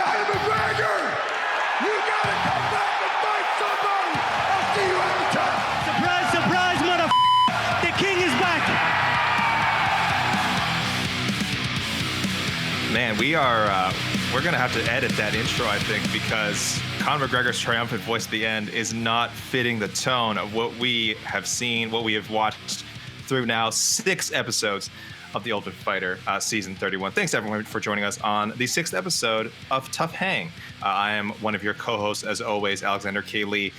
Conor McGregor! You gotta come back and fight somebody! I'll see you every time! Surprise, surprise, The king is back! Man, we're going to have to edit that intro, I think, because Conor McGregor's triumphant voice at the end is not fitting the tone of what we have seen, what we have watched through now 6 episodes of The Ultimate Fighter, Season 31. Thanks, everyone, for joining us on the 6th episode of TUF Hang. I am one of your co-hosts, as always, Alexander K. Lee.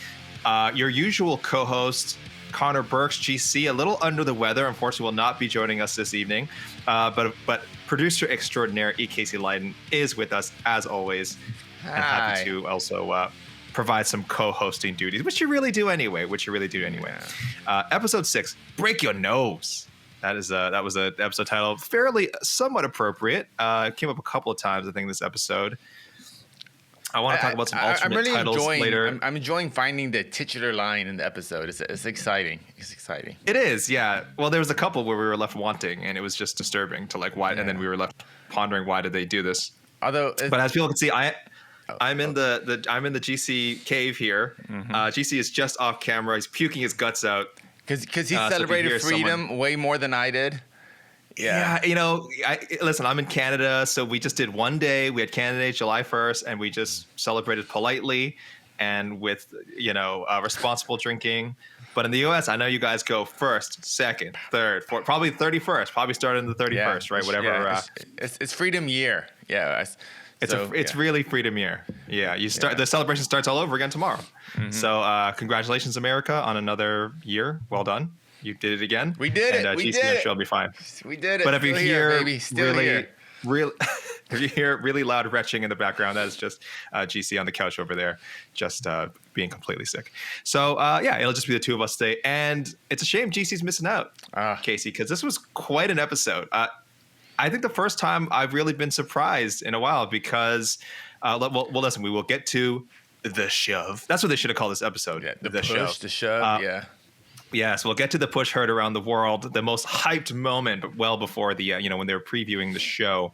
Your usual co-host, Connor Burks, GC, a little under the weather, unfortunately, will not be joining us this evening. But producer extraordinaire EKC Leydon is with us, as always. Hi. And happy to also provide some co-hosting duties, which you really do anyway. Episode 6, Break Your Nose. That was an episode title, fairly somewhat appropriate. It came up a couple of times, I think, in this episode. I want to talk about some alternate titles later. I'm enjoying finding the titular line in the episode. It's exciting. It's exciting. It is, yeah. Well, there was a couple where we were left wanting, and it was just disturbing to why. Yeah. And then we were left pondering, why did they do this? But as people can see, I'm in the GC cave here. Mm-hmm. GC is just off camera. He's puking his guts out. Because he celebrated freedom way more than I did. Yeah, listen, I'm in Canada, so we just did one day. We had Canada Day, July 1st, and we just celebrated politely and with, responsible drinking. But in the U.S., I know you guys go 1st, 2nd, 3rd, 4th, probably 31st. Probably started in the 31st, right? Whatever. Yeah, it's Freedom Year. Yeah. It's really Freedom Year. Yeah, the celebration starts all over again tomorrow. Mm-hmm. So congratulations, America, on another year. Well done. You did it again. We did it. And GC will be fine. We did it. But if you hear really if you hear really loud retching in the background, that is just GC on the couch over there, just being completely sick. So it'll just be the two of us today, and it's a shame GC's missing out, Casey, because this was quite an episode. I think the first time I've really been surprised in a while because, listen, we will get to the shove. That's what they should have called this episode. Yeah, the push, the shove, yeah. Yeah, so we'll get to the push heard around the world, the most hyped moment, but well before the, when they were previewing the show.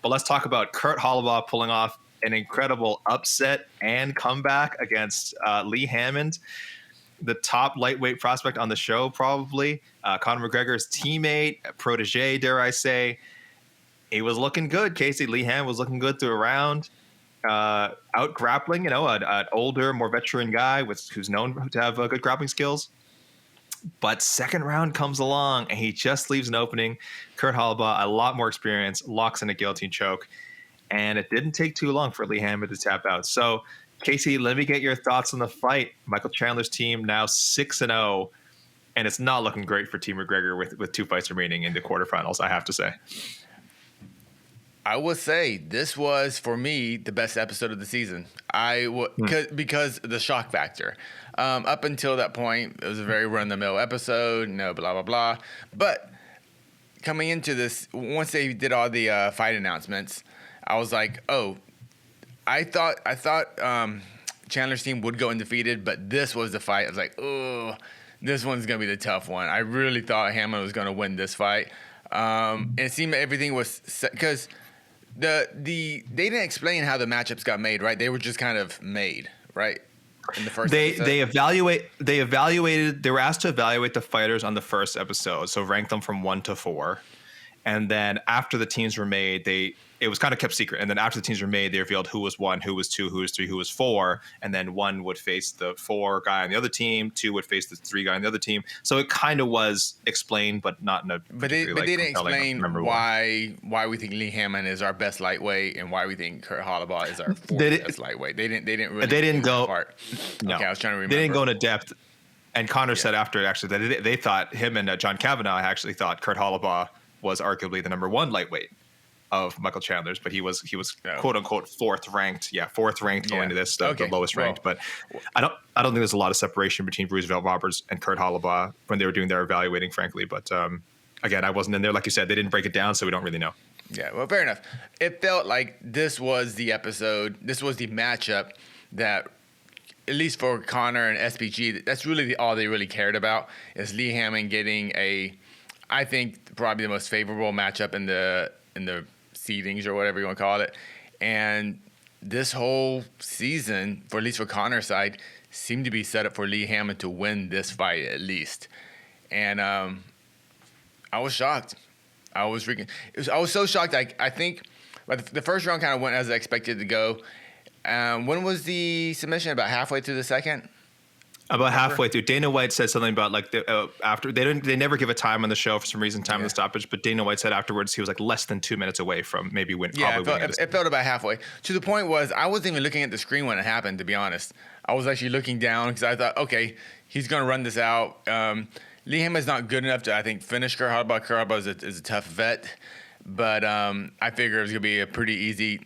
But let's talk about Kurt Holobaugh pulling off an incredible upset and comeback against Lee Hammond, the top lightweight prospect on the show, probably. Conor McGregor's teammate, protege, dare I say. He was looking good, Casey. Lee Hammond was looking good through a round. Out grappling, an older, more veteran guy who's known to have good grappling skills. But second round comes along, and he just leaves an opening. Kurt Holobaugh, a lot more experience, locks in a guillotine choke. And it didn't take too long for Lee Hammond to tap out. So, Casey, let me get your thoughts on the fight. Michael Chandler's team now 6-0, and it's not looking great for Team McGregor with 2 fights remaining in the quarterfinals, I have to say. I would say this was, for me, the best episode of the season. Because the shock factor. Up until that point, it was a very run-of-the-mill episode, blah, blah, blah. But coming into this, once they did all the fight announcements, I was like, I thought Chandler's team would go undefeated, but this was the fight. I was like, this one's going to be the tough one. I really thought Hammond was going to win this fight. And it seemed everything was set, because they didn't explain how the matchups got made, right? They were just kind of made, right? In the first episode. They were asked to evaluate the fighters on the first episode, so rank them from 1 to 4. And then after the teams were made, it was kind of kept secret. And then after the teams were made, they revealed who was 1, who was 2, who was 3, who was 4. And then 1 would face the 4 guy on the other team, 2 would face the 3 guy on the other team. So it kind of was explained, but not in a But they didn't explain why we think Lee Hammond is our best lightweight and why we think Kurt Holobaugh is our 4th best lightweight. They didn't go part. No, okay, I was trying to remember. They didn't go into depth. And Conor said after actually that they thought him and John Kavanagh actually thought Kurt Holobaugh was arguably the number 1 lightweight of Michael Chandler's, but he was quote unquote 4th ranked. Yeah, 4th ranked going to this, the lowest ranked. But I don't think there's a lot of separation between Roosevelt Roberts and Kurt Holobaugh when they were doing their evaluating, frankly. But again, I wasn't in there. Like you said, they didn't break it down, so we don't really know. Yeah, well, fair enough. It felt like this was the episode, this was the matchup that, at least for Conor and SBG, that's really all they really cared about, is Lee Hammond getting I think probably the most favorable matchup in the seedings or whatever you want to call it. And this whole season, for at least for Conor's side, seemed to be set up for Lee Hammond to win this fight at least. And I was shocked. I was so shocked. I think the first round kind of went as I expected to go. When was the submission? About halfway through the second? About halfway through. Dana White said something about like after they never give a time on the show for some reason, time of the stoppage. But Dana White said afterwards he was like less than 2 minutes away from maybe winning. Yeah, it felt about halfway. To the point was I wasn't even looking at the screen when it happened. To be honest, I was actually looking down because I thought, okay, he's gonna run this out. Lee Hammond's not good enough to, I think, finish Kurt Holobaugh. Kurt Holobaugh is a tough vet, but I figure it was gonna be a pretty easy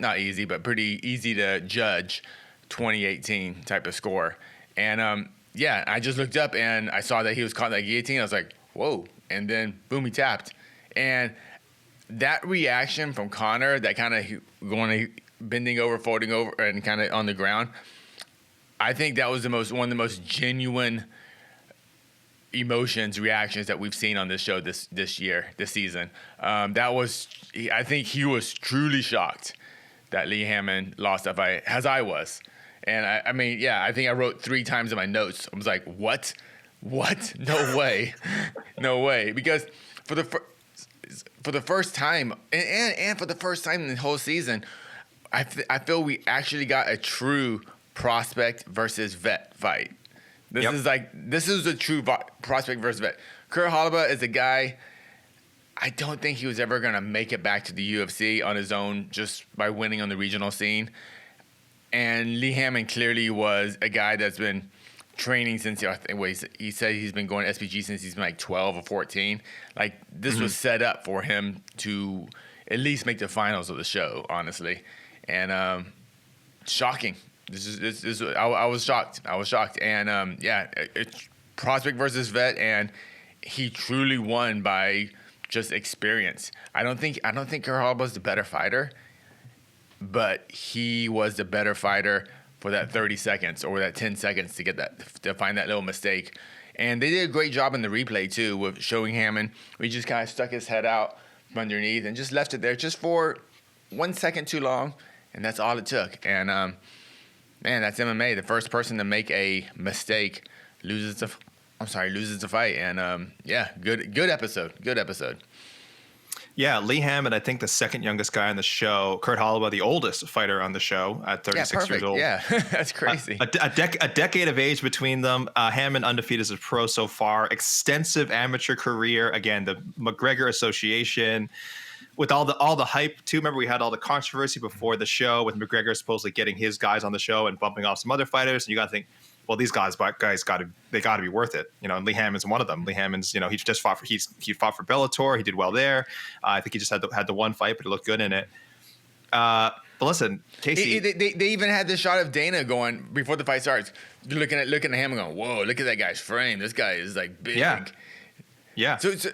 to judge 2018 type of score. And yeah, I just looked up and I saw that he was caught in that guillotine. I was like, whoa. And then, boom, he tapped. And that reaction from Conor, that kind of bending over, folding over, and kind of on the ground, I think that was one of the most genuine reactions that we've seen on this show this season. I think he was truly shocked that Lee Hammond lost that fight, as I was. And I mean, yeah, I think I wrote 3 times in my notes. I was like, what? No way. No way. Because for the first time, and for the first time in the whole season, I feel we actually got a true prospect versus vet fight. This is a true prospect versus vet. Kurt Holobaugh is a guy, I don't think he was ever going to make it back to the UFC on his own just by winning on the regional scene. And Lee Hammond clearly was a guy that's been training since he said he's been going to SPG since he's been like 12 or 14. Like this was set up for him to at least make the finals of the show, honestly. And shocking. I was shocked. And it's prospect versus vet, and he truly won by just experience. I don't think Kurt Holobaugh the better fighter, but he was the better fighter for that 30 seconds or that 10 seconds to find that little mistake. And they did a great job in the replay too with showing Hammond. We just kind of stuck his head out from underneath and just left it there just for 1 second too long, and that's all it took. And man, that's MMA. The first person to make a mistake loses the fight. And good episode. Yeah, Lee Hammond, I think the second youngest guy on the show. Kurt Holobaugh, the oldest fighter on the show at 36 years old. Yeah, that's crazy. A decade of age between them. Hammond undefeated as a pro so far. Extensive amateur career. Again, the McGregor Association. With all the hype too. Remember, we had all the controversy before the show with McGregor supposedly getting his guys on the show and bumping off some other fighters. And you got to think, well, these guys got to be worth it, and Lee Hammond's one of them. Lee Hammond's, he just fought for Bellator. He did well there. I think he just had the one fight, but he looked good in it. But listen, Casey, they even had this shot of Dana going before the fight starts, looking at him and going, "Whoa, look at that guy's frame. This guy is like big." Yeah. So I was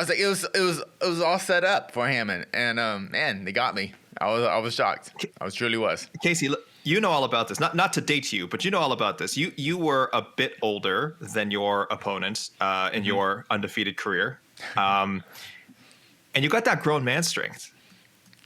like, it was all set up for Hammond, and man, they got me. I was shocked. I truly was. Casey, look, you know all about this. Not to date you, but you know all about this. You were a bit older than your opponent in your undefeated career, and you got that grown man strength.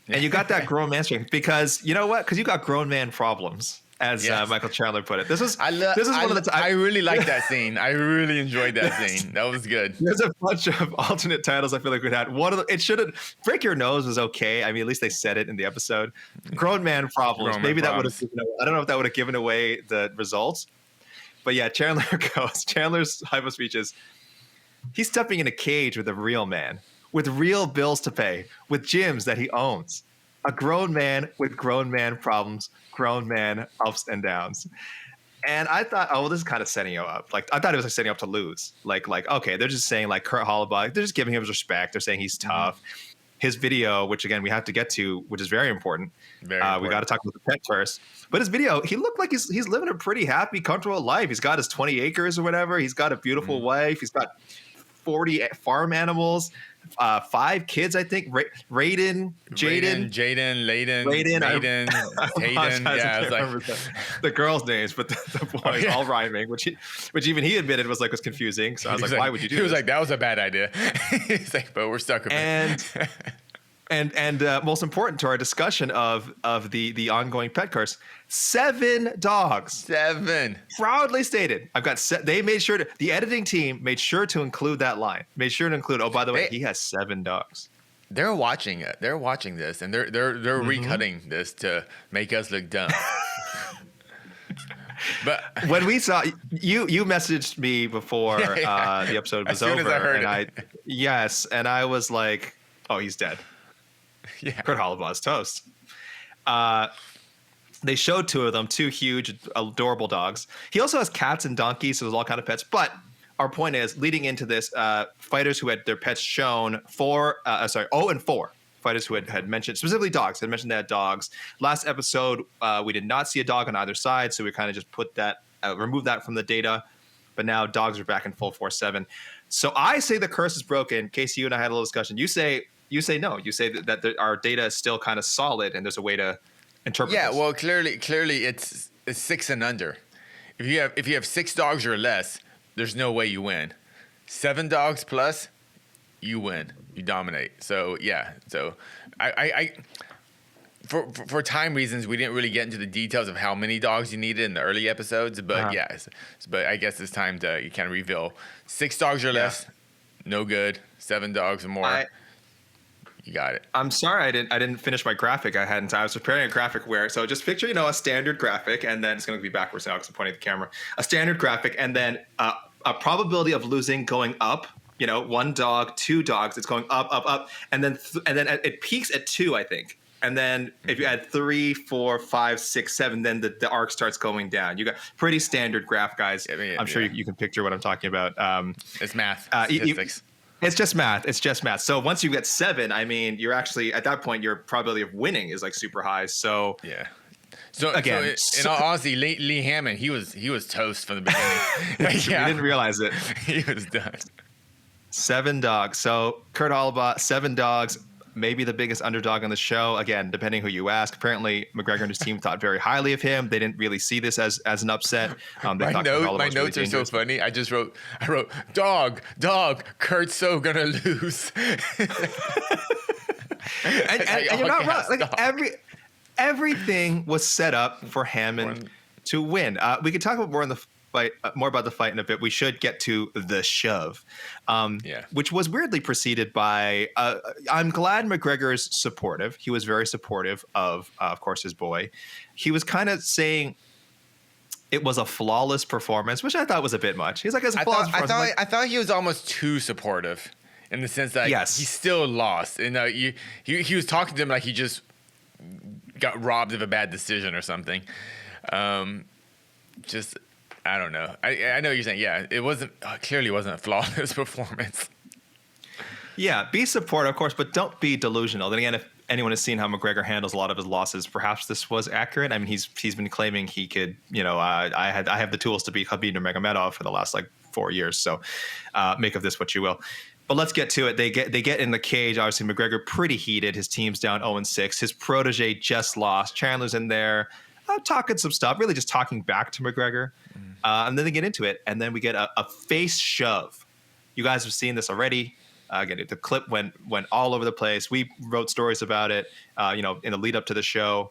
And you got that grown man strength because you know what? Because you got grown man problems. As Michael Chandler put it, I really like that scene. I really enjoyed that scene. That was good. There's a bunch of alternate titles I feel like we had. One of them, it shouldn't. Break Your Nose was okay. I mean, at least they said it in the episode. Grown man problems. Maybe that would have. I don't know if that would have given away the results. But yeah, Chandler's hypo speech is he's stepping in a cage with a real man, with real bills to pay, with gyms that he owns. A grown man with grown man problems, grown man ups and downs. And I thought, oh, well, this is kind of setting you up. Like, I thought it was like setting up to lose. Like, okay, they're just saying like Kurt Holobaugh, they're just giving him his respect. They're saying he's tough. His video, which again, we have to get to, which is very important. We got to talk about the pet first. But his video, he looked like he's living a pretty happy, comfortable life. He's got his 20 acres or whatever. He's got a beautiful wife. He's got 40 farm animals. 5 kids, I think. Leydon. Hayden. Yeah, it's like the girls' names, but the boys all rhyming, which even he admitted was confusing. So I was like, why would you do this? He was like, that was a bad idea. He's like, but we're stuck with it. And most important to our discussion of the ongoing pet curse, 7 dogs. 7. Proudly stated. They made sure to, the editing team made sure to include that line. Made sure to include, oh, by the way, he has 7 dogs. They're watching it. They're watching this, and they're recutting this to make us look dumb. But when we saw you messaged me before the episode was over, as I heard and I was like, oh, he's dead. Yeah. Kurt Holloway's toast. They showed 2 of them, 2 huge, adorable dogs. He also has cats and donkeys, so there's all kind of pets. But our point is, leading into this, fighters who had their pets shown 0-4 fighters who had mentioned, specifically dogs, had mentioned they had dogs. Last episode, we did not see a dog on either side, so we kind of just put that, removed that from the data. But now dogs are back in full force 7. So I say the curse is broken. Casey, you and I had a little discussion. You say no. You say that our data is still kind of solid, and there's a way to interpret. Yeah, this. well, clearly, it's 6 and under. If you have 6 dogs or less, there's no way you win. 7 dogs plus, you win. You dominate. So yeah. So I for time reasons, we didn't really get into the details of how many dogs you needed in the early episodes, but but I guess it's time to kind of reveal 6 dogs or less, no good. 7 dogs or more. You got it. I'm sorry I didn't finish my graphic. I was preparing a graphic so just picture, a standard graphic, and then it's going to be backwards now because I'm pointing at the camera. A standard graphic, and then a probability of losing going up. 1 dog, 2 dogs, it's going up, up, up, and then it peaks at 2, I think. And then if you add 3, 4, 5, 6, 7, then the arc starts going down. You got pretty standard graph, guys. I'm sure you can picture what I'm talking about. It's math, statistics. It's just math. So once you get 7, I mean, you're actually at that point, your probability of winning is like super high. So yeah. So again, in all honesty, Lee Hammond, he was toast from the beginning. You didn't realize it. He was done. 7 dogs. So Kurt Holloway, 7 dogs. Maybe the biggest underdog on the show. Again, depending who you ask. Apparently, McGregor and his team thought very highly of him. They didn't really see this as an upset. My notes are so funny. I wrote, dog, Kurt's so gonna lose. and you're not wrong. Like everything was set up for Hammond to win. We could talk about more about the fight in a bit. We should get to the shove, which was weirdly preceded by. I'm glad McGregor's supportive. He was very supportive of course, his boy. He was kind of saying it was a flawless performance, which I thought was a bit much. He's like, "It's a flawless performance." I thought he was almost too supportive, in the sense that he still lost. And he was talking to him like he just got robbed of a bad decision or something. I don't know. I know what you're saying. Yeah, it clearly wasn't a flawless performance. Yeah, be supportive, of course, but don't be delusional. Then again, if anyone has seen how McGregor handles a lot of his losses, perhaps this was accurate. I mean, he's been claiming he could, I have the tools to beat Khabib Nurmagomedov for the last 4 years. So make of this what you will. But let's get to it. They get in the cage. Obviously, McGregor pretty heated. His team's down 0-6. His protege just lost. Chandler's in there talking some stuff, really just talking back to McGregor. And then they get into it, and then we get a face shove. You guys have seen this already. Again, the clip went all over the place. We wrote stories about it, in the lead up to the show.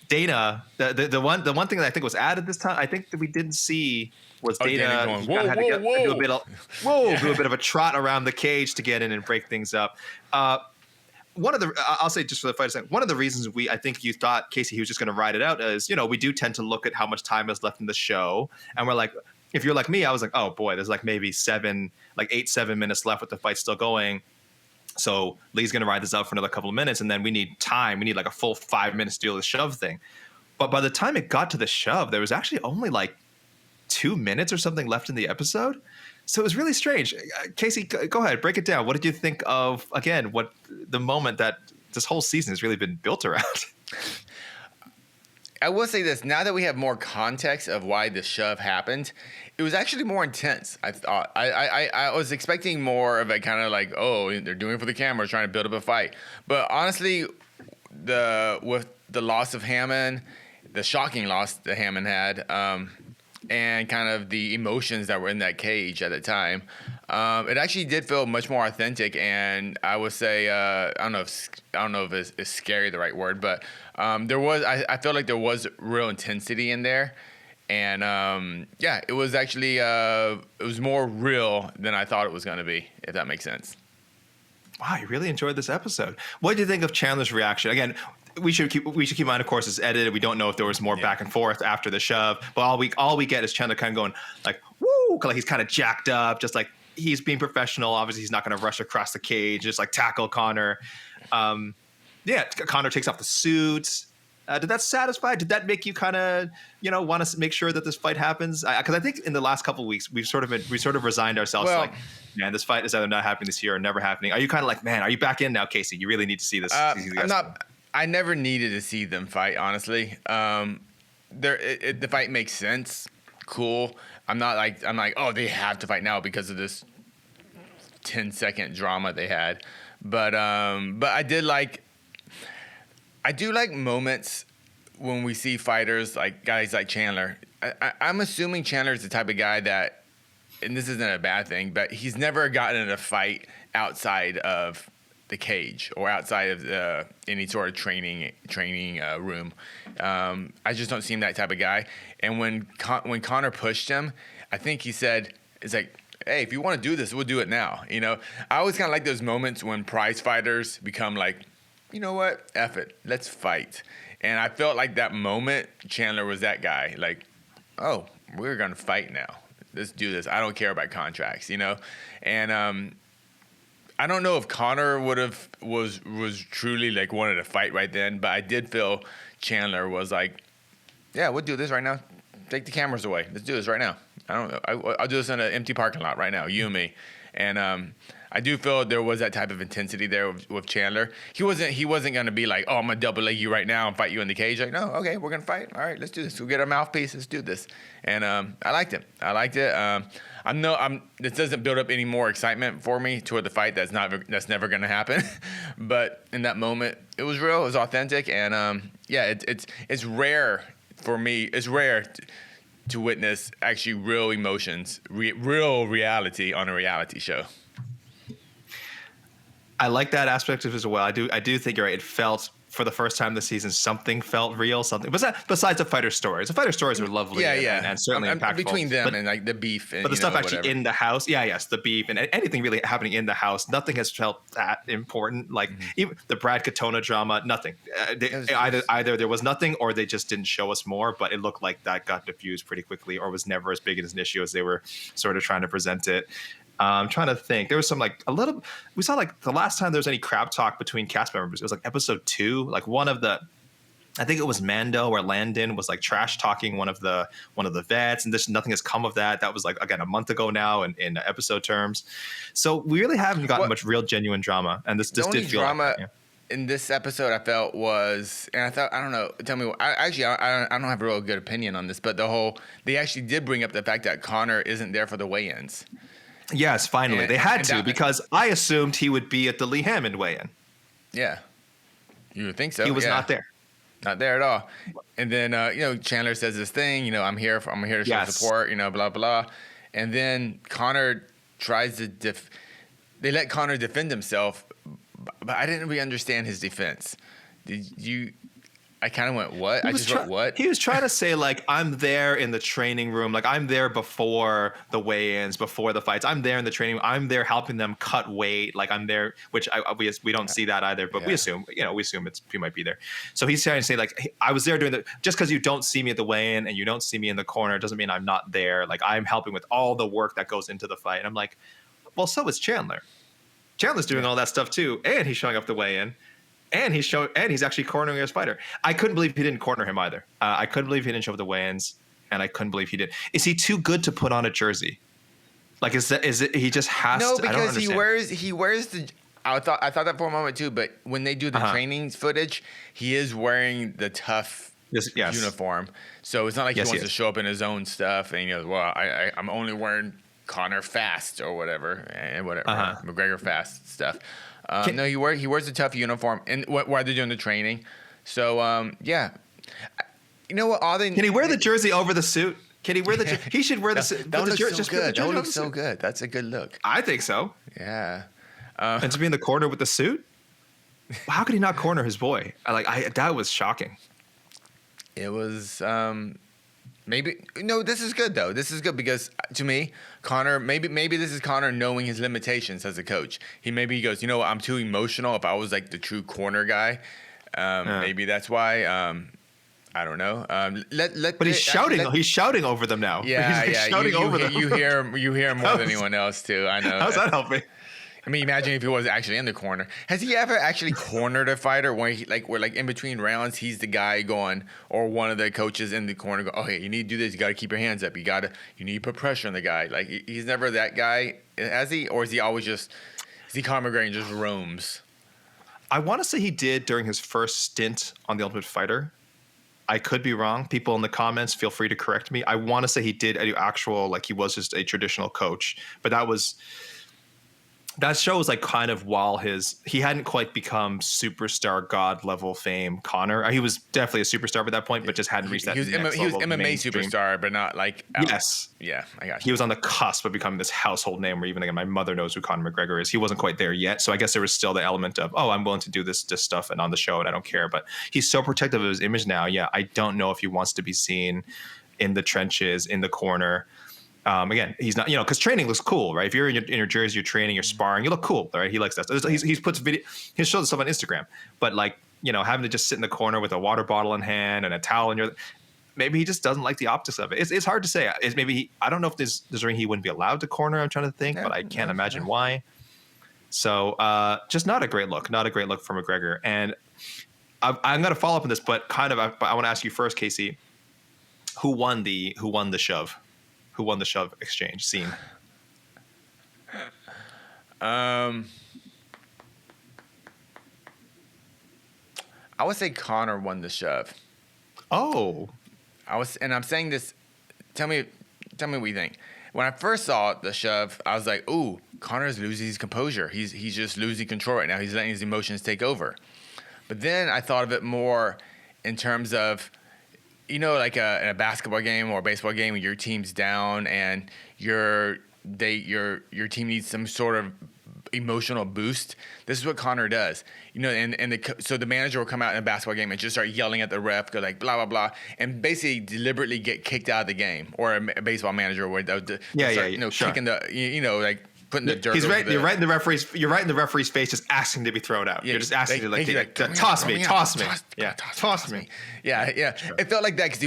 Dana, the one thing that I think was added this time, I think that we didn't see was Dana going, do a bit of a trot around the cage to get in and break things up. I'll say just for the fight, one of the reasons I think you thought, Casey, he was just going to ride it out is, we do tend to look at how much time is left in the show. And we're like, if you're like me, I was like, oh boy, there's maybe 7 minutes left with the fight still going. So Lee's going to ride this out for another couple of minutes. And then we need time. We need a full 5 minutes to do the shove thing. But by the time it got to the shove, there was actually only 2 minutes or something left in the episode. So it was really strange. Casey, go ahead, break it down. What did you think of, again, what the moment that this whole season has really been built around? I will say this. Now that we have more context of why the shove happened, it was actually more intense, I thought. I was expecting more of a kind of they're doing it for the camera, trying to build up a fight. But honestly, with the loss of Hammond, the shocking loss that Hammond had, and kind of the emotions that were in that cage at the time. It actually did feel much more authentic, and I would say I don't know if it's scary the right word, but I felt like there was real intensity in there, and it was actually it was more real than I thought it was going to be, if that makes sense. Wow, you really enjoyed this episode. What did you think of Chandler's reaction? Again, we should keep in mind, of course, it's edited. We don't know if there was more back and forth after the shove, but all we get is Chandler kind of going like, woo, like he's kind of jacked up, just like he's being professional. Obviously, he's not going to rush across the cage, just like tackle Conor. Conor takes off the suit. Did that satisfy? Did that make you kind of, want to make sure that this fight happens? Because I think in the last couple of weeks we sort of resigned ourselves to like, man, this fight is either not happening this year or never happening. Are you kind of like, man, are you back in now, Casey? You really need to see this. I'm not. I never needed to see them fight, honestly. The fight makes sense. Cool. I'm like, oh, they have to fight now because of this 10-second drama they had. But I do like moments when we see fighters like guys like Chandler. I'm assuming Chandler is the type of guy that, and this isn't a bad thing, but he's never gotten in a fight outside of the cage or outside of any sort of training room. I just don't seem that type of guy. And when Conor pushed him, I think he said, "It's like, hey, if you want to do this, we'll do it now." I always kind of like those moments when prize fighters become like, you know what, F it, let's fight. And I felt like that moment, Chandler was that guy. Like, oh, we're gonna fight now. Let's do this. I don't care about contracts, And I don't know if Conor was truly like wanted to fight right then, but I did feel Chandler was like, yeah, we'll do this right now. Take the cameras away. Let's do this right now. I don't know. I'll do this in an empty parking lot right now, you and me. And I do feel there was that type of intensity there with Chandler. He wasn't going to be like, oh, I'm going to double leg you right now and fight you in the cage. Like, no, okay, we're going to fight. All right, let's do this. We'll get our mouthpiece. Let's do this. And I liked it. This doesn't build up any more excitement for me toward the fight. That's never going to happen. But in that moment, it was real. It was authentic. And it's rare for me. It's rare to witness actually real emotions, real reality on a reality show. I like that aspect of it as well. I do think you're right. It felt, for the first time this season, something felt real. Something besides the fighter stories. The fighter stories are lovely, and certainly impactful between them, and like the beef. But the stuff actually in the house, the beef and anything really happening in the house, nothing has felt that important. Like even the Brad Katona drama, nothing. Either there was nothing, or they just didn't show us more. But it looked like that got diffused pretty quickly, or was never as big as an issue as they were sort of trying to present it. I'm trying to think. There was some we saw like the last time there was any crap talk between cast members. It was like episode 2. Like I think it was Mando or Landon was like trash talking one of the vets, and nothing has come of that. That was like, again, a month ago now in episode terms. So we really haven't gotten much real genuine drama, and this did feel drama. In this episode, I felt was, and I thought, I don't know, tell me, I don't have a real good opinion on this, but they actually did bring up the fact that Conor isn't there for the weigh-ins. Yes, finally. They had to, because I assumed he would be at the Lee Hammond weigh-in. Yeah. You would think so. He was not there. Not there at all. And then, Chandler says this thing, I'm here to show support, blah, blah. And then Conor tries to they let Conor defend himself, but I didn't really understand his defense. I kind of went, what? I just wrote, what? He was trying to say, like, I'm there in the training room. Like, I'm there before the weigh-ins, before the fights. I'm there in the training room. I'm there helping them cut weight. Like, I'm there, which we don't see that either, but we assume he might be there. So he's trying to say, like, I was there doing just because you don't see me at the weigh-in and you don't see me in the corner doesn't mean I'm not there. Like, I'm helping with all the work that goes into the fight. And I'm like, well, so is Chandler. Chandler's doing all that stuff too, and he's showing up the weigh-in. And he's actually cornering his fighter. I couldn't believe he didn't corner him either. I couldn't believe he didn't show up the weigh-ins, and I couldn't believe he did. Is he too good to put on a jersey? Like, is it he just has to? No, because he wears the. I thought that for a moment too, but when they do the training footage, he is wearing the TUF uniform. So it's not like he wants to show up in his own stuff, and he goes, "Well, I'm only wearing Conor Fast or whatever, McGregor Fast stuff." No, he wears a TUF uniform and while they're doing the training. So, You know what? Can he wear the jersey over the suit? Can he wear the? He should wear the. That looks so good. That look looks so good. That's a good look. I think so. Yeah. And to be in the corner with the suit. How could he not corner his boy? That was shocking. It was maybe this is good though. This is good because to me, Conor maybe this is Conor knowing his limitations as a coach. He goes, I'm too emotional. If I was like the true corner guy, maybe that's why. I don't know. But he's shouting. He's shouting over them now. Yeah, he's shouting over them. You hear him more than anyone else too. I know. How's that helping? I mean, imagine if he was actually in the corner. Has he ever actually cornered a fighter where where in between rounds he's the guy going, or one of the coaches in the corner go, "Oh, hey, you need to do this. You got to keep your hands up. You need to put pressure on the guy." Like he's never that guy, has he? Or is he always is he Conor McGregor and just roams? I want to say he did during his first stint on The Ultimate Fighter. I could be wrong. People in the comments, feel free to correct me. I want to say he did actual he was just a traditional coach, but that show was kind of while he hadn't quite become superstar god level fame. Conor, he was definitely a superstar by that point, but just hadn't reached that. He was MMA superstar, but not out. Yes, yeah, I got you. He was on the cusp of becoming this household name, where even my mother knows who Conor McGregor is. He wasn't quite there yet, so I guess there was still the element of, I'm willing to do this stuff and on the show, and I don't care. But he's so protective of his image now. Yeah, I don't know if he wants to be seen in the trenches, in the corner. Again, he's not, because training looks cool, right? If you're in your jersey, you're training, you're sparring, you look cool, right? He likes that. He puts video, he shows stuff on Instagram, but having to just sit in the corner with a water bottle in hand and a towel in maybe he just doesn't like the optics of it. It's hard to say. I don't know if there's a ring he wouldn't be allowed to corner. I'm trying to think, but I can't imagine why. So, just not a great look for McGregor. And I'm going to follow up on this, but I want to ask you first, Casey, who won the shove? Who won the shove exchange scene? I would say Conor won the shove. Oh. I'm saying this. Tell me what you think. When I first saw the shove, I was like, "Ooh, Conor's losing his composure. He's just losing control right now. He's letting his emotions take over." But then I thought of it more in terms of, in a basketball game or a baseball game, when your team's down and your team needs some sort of emotional boost. This is what Conor does, so the manager will come out in a basketball game and just start yelling at the ref, go blah blah blah, and basically deliberately get kicked out of the game. Or a baseball manager would kicking the putting the dirt. You're right in the referee's face, just asking to be thrown out. Yeah, you're just asking toss me. Toss me. Yeah. Sure. It felt like that because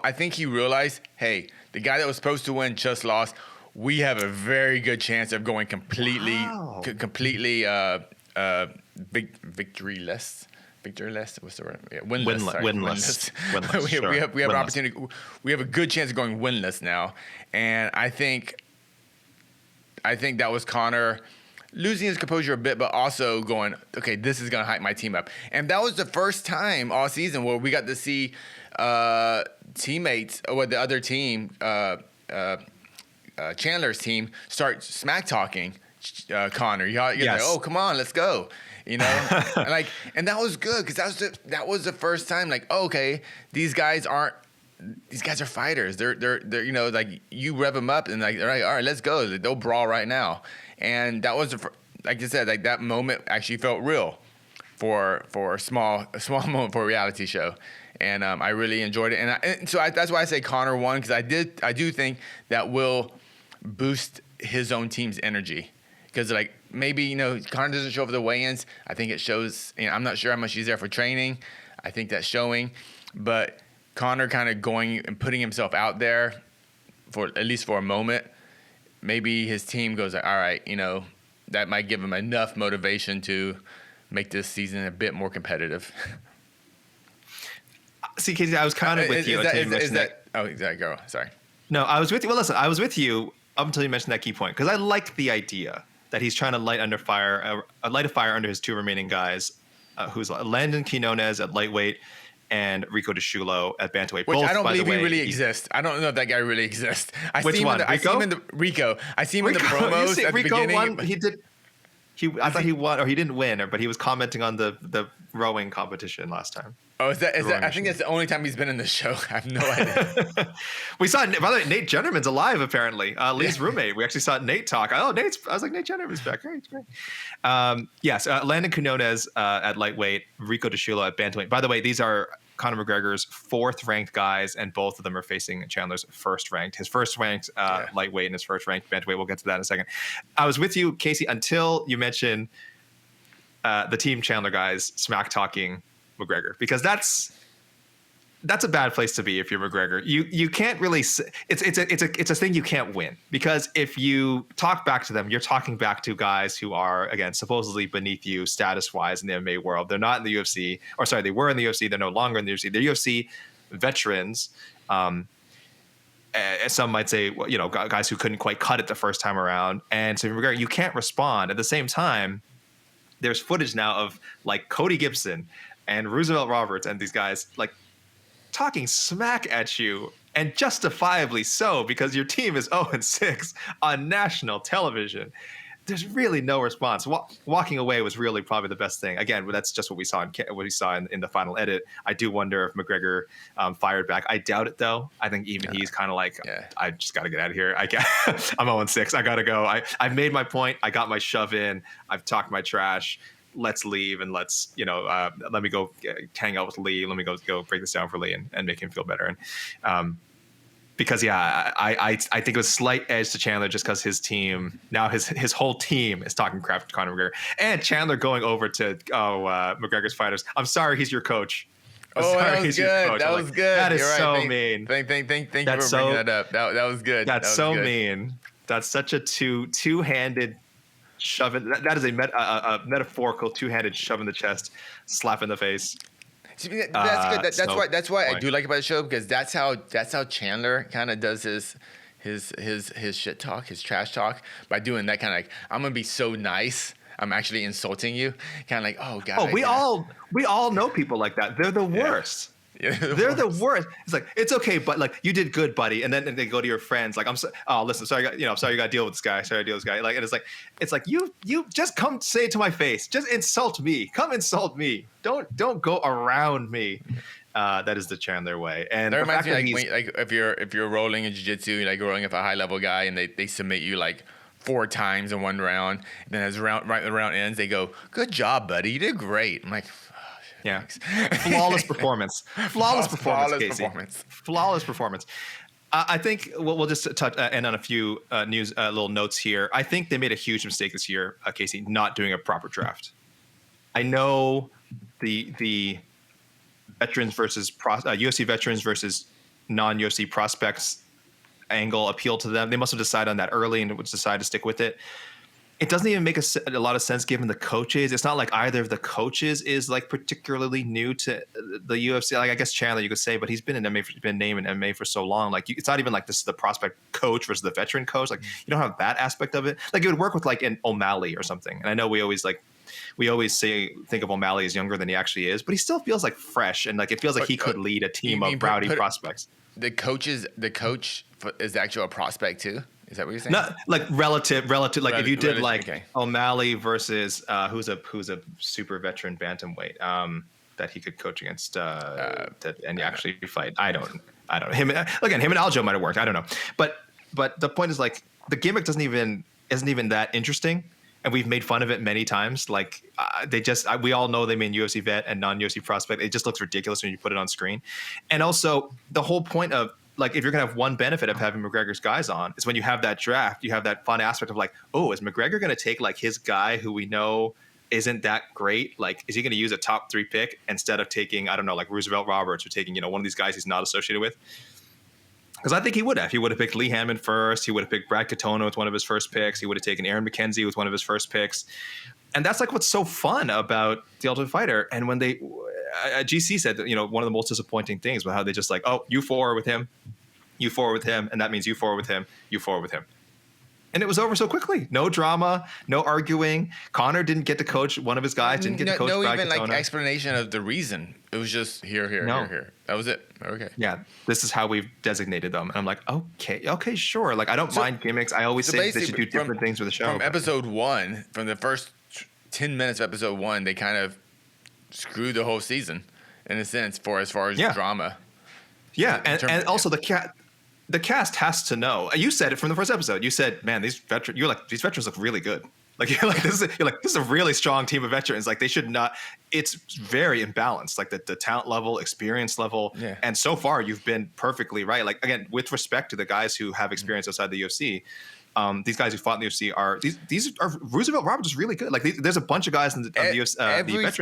I think he realized, hey, the guy that was supposed to win just lost. We have a very good chance of going completely victoryless. What's the word? Yeah, winless. We have an opportunity. We have a good chance of going winless now, and I think that was Conor losing his composure a bit, but also going, okay, this is going to hype my team up. And that was the first time all season where we got to see teammates or the other team, Chandler's team, start smack talking Conor. You're like, oh, come on, let's go. And that was good because that was the first time, okay, these guys are fighters. They're you rev them up and they're like, all right, let's go. They'll brawl right now. And that was, like I said, that moment actually felt real for a small moment for a reality show. And I really enjoyed it. And so that's why I say Conor won, because I do think that will boost his own team's energy. Because maybe, Conor doesn't show up for the weigh-ins. I think it shows, I'm not sure how much he's there for training. I think that's showing. But Conor kind of going and putting himself out there for at least for a moment, maybe his team goes, all right, that might give him enough motivation to make this season a bit more competitive. See, Casey, I was kind of with you. Go. Sorry. No, I was with you. Well, listen, I was with you up until you mentioned that key point, because I like the idea that he's trying to light a fire under his two remaining guys, who's Landon Quinones at lightweight and Rico DeShulo at bantamweight. Which both, I don't believe he really exists. I don't know if that guy really exists. Which one? Rico? I see him in the promos at the beginning. Won, I thought he won, or he didn't win, but he was commenting on the rowing competition last time. Oh, is that? Rowing I think that's the only time he's been in the show. I have no idea. We saw, by the way, Nate Jennerman's alive, apparently. Lee's roommate. We actually saw Nate talk. I was like, Nate Jennerman's back. Great. Yes, Landon Quinones at lightweight, Rico DeShulo at bantamweight. By the way, these are Conor McGregor's 4th ranked guys, and both of them are facing Chandler's 1st ranked. His 1st ranked lightweight and his 1st ranked bantamweight. We'll get to that in a second. I was with you, Casey, until you mentioned the Team Chandler guys smack talking McGregor, because that's a bad place to be if you're McGregor. You can't really. It's a thing you can't win, because if you talk back to them, you're talking back to guys who are, again, supposedly beneath you status wise in the MMA world. They're not in the UFC, or sorry, they were in the UFC. They're no longer in the UFC. They're UFC veterans. Some might say, guys who couldn't quite cut it the first time around. And so if you're McGregor, you can't respond. At the same time, there's footage now of like Cody Gibson and Roosevelt Roberts and these guys like talking smack at you, and justifiably so, because your team is 0-6 on national television. There's really no response. Walking away was really probably the best thing. Again, that's just what we saw in the final edit. I do wonder if McGregor fired back. I doubt it, though. I think even he's kind of like, I just got to get out of here. I'm 0-6. I got to go. I've made my point. I got my shove in. I've talked my trash. Let's leave, and let's, let me go hang out with Lee. Let me go break this down for Lee and make him feel better. And because I think it was a slight edge to Chandler, just because his team now his whole team is talking crap to Conor McGregor, and Chandler going over to McGregor's fighters. I'm sorry, he's your coach. That was good. That was good. That is so mean. Thank you for bringing that up. That was good. That's so mean. That's such a two-handed shove. That is a metaphorical two-handed shove in the chest, slap in the face. See, that's good. That's why I do like about the show, because that's how Chandler kind of does his shit talk, his trash talk, by doing that kind of like, I'm gonna be so nice, I'm actually insulting you, kind of like, oh god. Oh, we all know people like that. They're the worst. Yeah, they're the worst. It's like, it's okay, but like, you did good, buddy. And then they go to your friends like, listen, sorry, I'm sorry you got to deal with this guy. Sorry, I deal with this guy. Like, and it's like you just come say it to my face. Just insult me. Come insult me. Don't go around me. That is the Chandler way. And that reminds me, like if you're rolling in jiu-jitsu, like rolling with a high level guy, and they submit you like 4 times in one round. And then as the round ends, they go, "Good job, buddy. You did great." I'm like, yeah, flawless performance. Flawless performance. I think we'll just end on a few little notes here. I think they made a huge mistake this year, Casey, not doing a proper draft. I know the veterans versus UFC veterans versus non-UFC prospects angle appealed to them. They must have decided on that early and would decide to stick with it. It doesn't even make a lot of sense given the coaches. It's not like either of the coaches is like particularly new to the UFC. Like, I guess Chandler you could say, but he's been in MMA, been named in MMA for so long. Like, it's not even like this is the prospect coach versus the veteran coach. Like, you don't have that aspect of it. Like, it would work with like an O'Malley or something. And I know we always think of O'Malley as younger than he actually is, but he still feels like fresh, and like it feels like he could lead a team of rowdy prospects. The coach is actually a prospect too. Is that what you're saying? Not like relative. Like if you did like O'Malley versus who's a super veteran bantamweight that he could coach against and actually fight. I don't. Him and Aljo might have worked. I don't know. But the point is, like, the gimmick isn't even that interesting, and we've made fun of it many times. Like we all know they mean UFC vet and non-UFC prospect. It just looks ridiculous when you put it on screen. And also the whole point of, like, if you're going to have one benefit of having McGregor's guys on, is when you have that draft, you have that fun aspect of like, oh, is McGregor going to take like his guy who we know isn't that great? Like, is he going to use a top 3 pick instead of taking, I don't know, like Roosevelt Roberts, or taking, one of these guys he's not associated with? Because I think he would have. He would have picked Lee Hammond first. He would have picked Brad Katona with one of his first picks. He would have taken Aaron McKenzie with one of his first picks. And that's like what's so fun about The Ultimate Fighter. And when GC said that, one of the most disappointing things was how they just like, oh, you forward with him, and that means you forward with him, you forward with him. And it was over so quickly. No drama, no arguing. Conor didn't get to coach one of his guys, didn't get to coach Brad Katona. No even like explanation of the reason. It was just here. That was it. Okay. Yeah, this is how we've designated them. And I'm like, okay, sure. Like, I don't mind gimmicks. I always say they should do different things with the show. From episode 1, from the first 10 minutes of episode 1, they kind of screw the whole season in a sense as far as drama. Yeah, and also the cast has to know. You said it from the first episode. You said, "Man, these veterans look really good." Like this is a really strong team of veterans. Like they should not. It's very imbalanced. Like the talent level, experience level, and so far you've been perfectly right. Like again, with respect to the guys who have experience outside the UFC, these guys who fought in the UFC are these are Roosevelt Roberts is really good. Like there's a bunch of guys in the veterans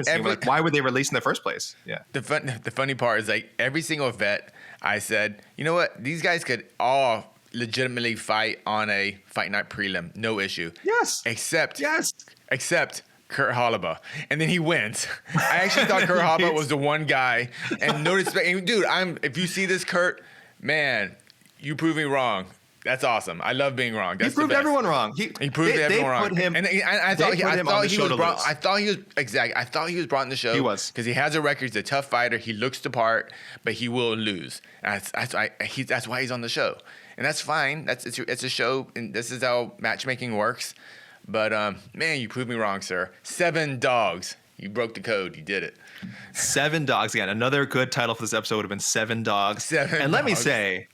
team. Like why were they released in the first place? Yeah. The funny part is like every single vet, I said, you know what, these guys could all legitimately fight on a fight night prelim, no issue. Yes. Except Kurt Hollabaugh, and then he wins. I actually thought Kurt Hollabaugh was the one guy, and no respect. And dude, if you see this, Kurt, man, you prove me wrong. That's awesome. I love being wrong. That's he proved everyone wrong. He proved everyone wrong. I thought he was brought in the show. He was because he has a record. He's a tough fighter. He looks the part, but he will lose. That's why he's on the show, and that's fine. It's a show, and this is how matchmaking works. But man, you proved me wrong, sir. 7 dogs. You broke the code. You did it. 7 dogs again. Another good title for this episode would have been 7 dogs. Let me say,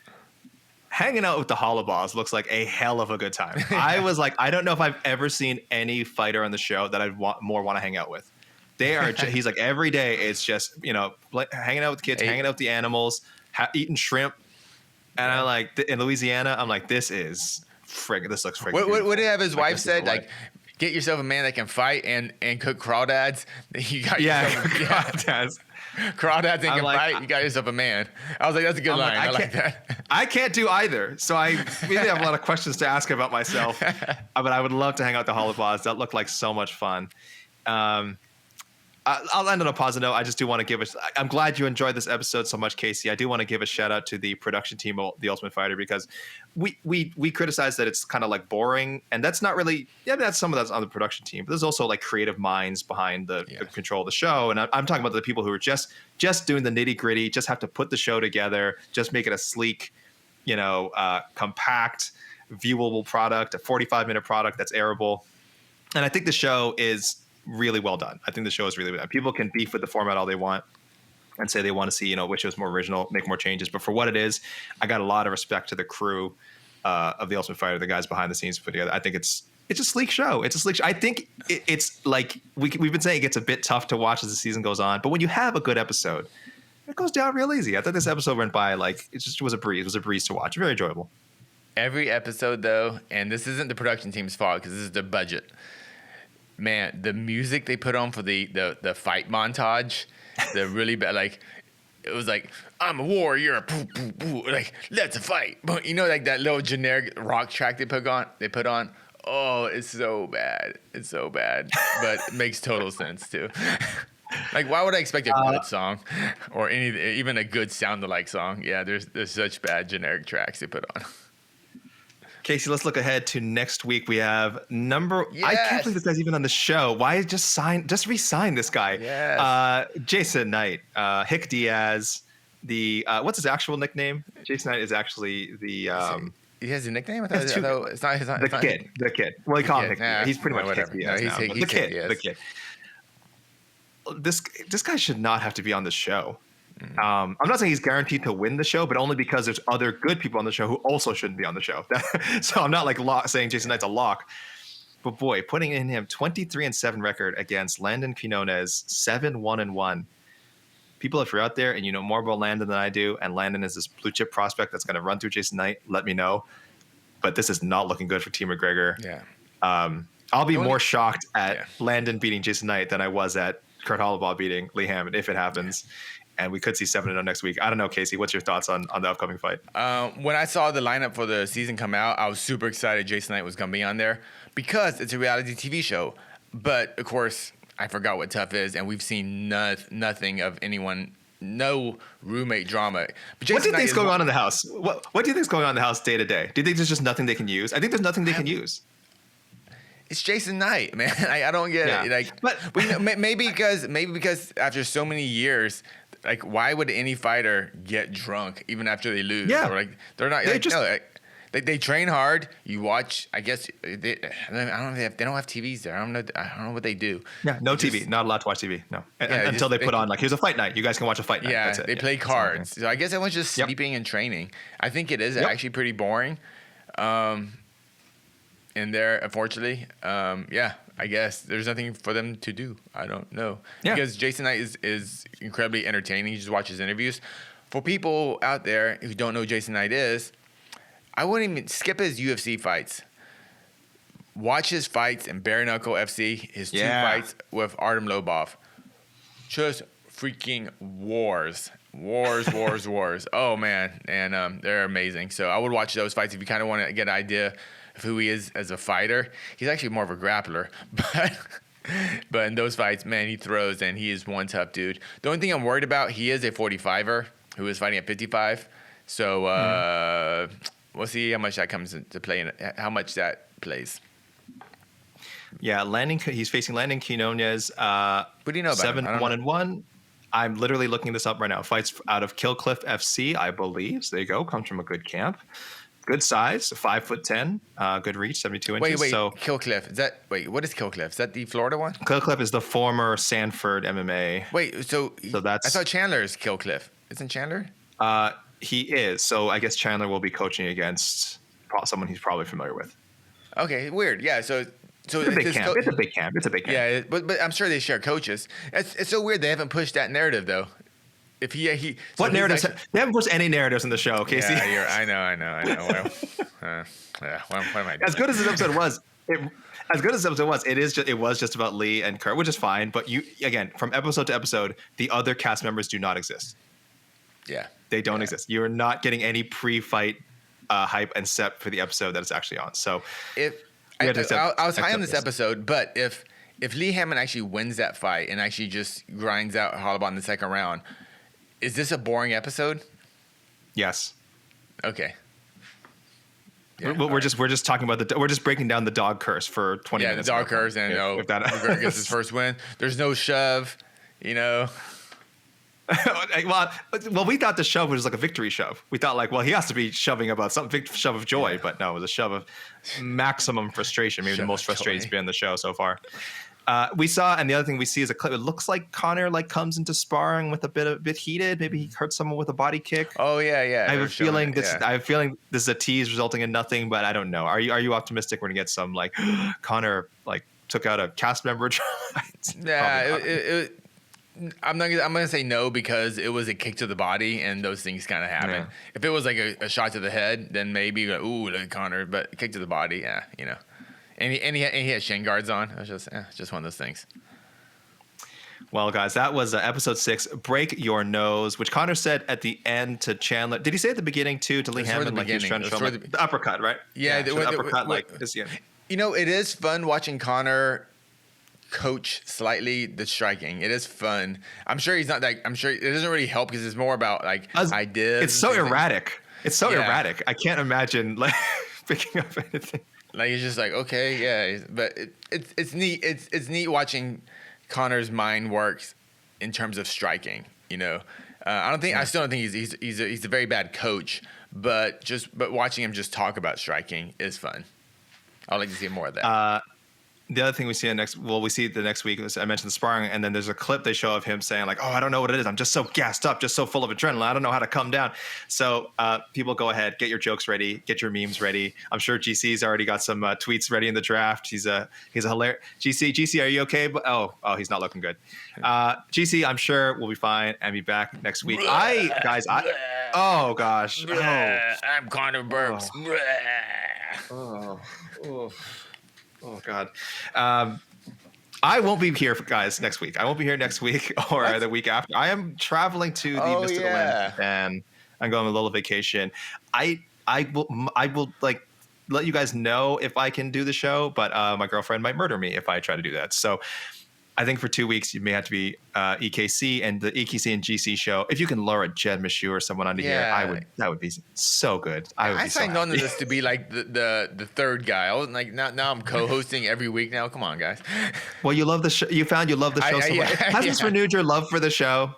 hanging out with the Hollabahs looks like a hell of a good time. I was like, I don't know if I've ever seen any fighter on the show that I'd want to hang out with. They are. He's like every day. It's just hanging out with kids, hanging out with the animals, eating shrimp, and I like in Louisiana. I'm like, this is this looks friggin' What did have his wife said? Like, get yourself a man that can fight and cook crawdads. You got crawdads. Crawdads and can fight. You got yourself a man. I was like, that's a good line. I like that. I can't do either. So I really have a lot of questions to ask about myself. But I would love to hang out with the Hollabahs. That looked like so much fun. I'll end on a positive note. I just do want to give I'm glad you enjoyed this episode so much, Casey. I do want to give a shout out to the production team of The Ultimate Fighter because we criticize that it's kind of like boring, and that's not really. Yeah, that's some of that's on the production team. But there's also like creative minds behind the control of the show, and I'm talking about the people who are just doing the nitty gritty, just have to put the show together, just make it a sleek, compact, viewable product, a 45-minute product that's airable, and I think the show is really well done. I think the show is really well done. People can beef with the format all they want and say they want to see, which was more original, make more changes. But for what it is, I got a lot of respect to the crew of The Ultimate Fighter, the guys behind the scenes put together. I think it's a sleek show. I think it's like we've been saying it gets a bit tough to watch as the season goes on. But when you have a good episode, it goes down real easy. I thought this episode went by like it was a breeze. It was a breeze to watch. Very enjoyable. Every episode, though, and this isn't the production team's fault because this is the budget. Man, the music they put on for the fight montage, the really bad, like, it was like, I'm a warrior, poo, poo, poo, like, let's fight. But like that little generic rock track they put on. Oh, it's so bad. It's so bad. But it makes total sense, too. Like, why would I expect a good song or even a good sound-alike song? Yeah, there's such bad generic tracks they put on. Casey, let's look ahead to next week. We have I can't believe this guy's even on the show. Why just re-sign this guy? Yes. Jason Knight, Hick Diaz, what's his actual nickname? Jason Knight is actually the he has a nickname? I thought it's not the kid. Well, he called him Hick Diaz. He's pretty much Hick Diaz now. The kid. This guy should not have to be on the show. I'm not saying he's guaranteed to win the show, but only because there's other good people on the show who also shouldn't be on the show. So I'm not like saying Jason Knight's a lock. But boy, putting in him 23-7 record against Landon Quinones, 7-1-1. People, if you're out there and you know more about Landon than I do, and Landon is this blue chip prospect that's going to run through Jason Knight, let me know. But this is not looking good for Team McGregor. Yeah. I'll be more shocked at Landon beating Jason Knight than I was at Kurt Hollabaugh beating Lee Hammond if it happens. And we could see 7-0 next week. I don't know, Casey. What's your thoughts on the upcoming fight? When I saw the lineup for the season come out, I was super excited Jason Knight was going to be on there because it's a reality TV show. But, of course, I forgot what TUF is, and we've seen nothing of anyone, no roommate drama. But what do you think is going on in the house? What do you think is going on in the house day to day? Do you think there's just nothing they can use? I think there's nothing they can use. It's Jason Knight, man. I don't get it. Like, but maybe because after so many years, like, why would any fighter get drunk even after they lose? Yeah, or like they're not. They train hard. You watch. I guess I don't know. They don't have TVs there. I don't know what they do. Yeah, no TV. Not allowed to watch TV. No, until they put on like here's a fight night. You guys can watch a fight night. Yeah, That's it. they play cards. So I guess everyone's just sleeping and training. I think it is actually pretty boring. In there, unfortunately, I guess there's nothing for them to do. I don't know because Jason Knight is incredibly entertaining. You just watch his interviews. For people out there who don't know who Jason Knight is, I wouldn't even skip his UFC fights. Watch his fights in Bare Knuckle FC, his 2 fights with Artem Lobov. Just freaking wars. Oh, man. And they're amazing. So I would watch those fights if you kind of want to get an idea of who he is as a fighter. He's actually more of a grappler. But in those fights, man, he throws and he is one tough dude. The only thing I'm worried about, he is a 45er who is fighting at 55. So we'll see how much that comes into play and how much that plays. Yeah, he's facing Landon Quinones. What do you know about him? 7-1-1. I'm literally looking this up right now. Fights out of Killcliff FC, I believe. So there you go. Comes from a good camp. Good size, 5'10", good reach, 72 inches. Wait. So Killcliff. What is Killcliff? Is that the Florida one? Killcliff is the former Sanford MMA. Wait, so that's. I thought Chandler is Killcliff. Isn't Chandler? He is. So I guess Chandler will be coaching against someone he's probably familiar with. Okay, weird. Yeah, so it's a big camp. It's a big camp. Yeah, but I'm sure they share coaches. It's so weird they haven't pushed that narrative though. If he what narratives? They haven't pushed any narratives in the show, Casey. Yeah, I know. Well, what am I doing? As good as this episode was, it was just about Lee and Kurt, which is fine. But again, from episode to episode, the other cast members do not exist. Yeah, they don't exist. You are not getting any pre-fight hype and set for the episode that it's actually on. So I was high on this episode, but if Lee Hammond actually wins that fight and actually just grinds out Holloway in the second round, is this a boring episode? Yes. Okay. Yeah, we're just talking about we're just breaking down the dog curse for 20 minutes. Yeah, the dog curse, and McGregor gets his first win. There's no shove, Well, we thought the shove was like a victory shove. We thought he has to be shoving about something, shove of joy, but no, it was a shove of maximum frustration. Maybe the most frustrated he's been in the show so far. We saw, and the other thing we see is a clip. It looks like Conor comes into sparring with a bit heated. Maybe he hurt someone with a body kick. Oh yeah. I have a feeling this is a tease resulting in nothing, but I don't know. Are you optimistic we're gonna get some Conor took out a cast member? Yeah, I'm gonna say no because it was a kick to the body and those things kind of happen. Yeah. If it was a shot to the head, then maybe look at Conor, but kick to the body, And he had shin guards on. It was just one of those things. Well, guys, that was episode 6, Break Your Nose, which Conor said at the end to Chandler. Did he say at the beginning too to Lee Hammond he was trying to show the uppercut, right? Yeah, the uppercut this. Yeah. It is fun watching Conor coach slightly the striking. It is fun. I'm sure he's not that. I'm sure it doesn't really help because it's more about ideas. It's so erratic. It's so erratic. I can't imagine picking up anything. It's just okay, yeah, but it's neat. It's neat watching Conor's mind works in terms of striking. I still don't think he's a very bad coach, but watching him just talk about striking is fun. I'd like to see more of that. The other thing we see we see the next week, I mentioned the sparring, and then there's a clip they show of him saying I don't know what it is. I'm just so gassed up, just so full of adrenaline. I don't know how to come down. So people go ahead, get your jokes ready, get your memes ready. I'm sure GC's already got some tweets ready in the draft. He's a hilarious GC, are you okay? Oh, he's not looking good. GC, I'm sure we'll be fine and be back next week. Oh gosh. I'm Conor Burks. Oh God. I won't be here, guys, next week. I won't be here next week or the week after. I am traveling to the mystical land, and I'm going on a little vacation. I will let you guys know if I can do the show, but my girlfriend might murder me if I try to do that. So I think for 2 weeks you may have to be EKC and the EKC and GC show. If you can lure a Jed Meshew or someone onto here, that would be so good. I signed on to this to be the third guy. I was now I'm co-hosting every week now. Come on, guys. Well, you love the show. You found you love the show so much. Has this renewed your love for the show?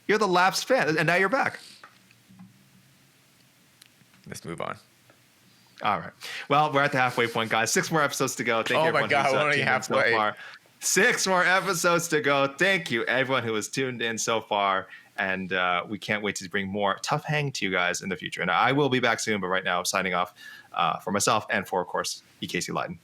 You're the lapsed fan, and now you're back. Let's move on. All right. Well, we're at the halfway point, guys. 6 more episodes to go. Thank you, everyone who's we're only tuned in halfway. so far. 6 more episodes to go. Thank you, everyone who has tuned in so far. And we can't wait to bring more Tough Hang to you guys in the future. And I will be back soon, but right now I'm signing off for myself and for, of course, EKC Leydon.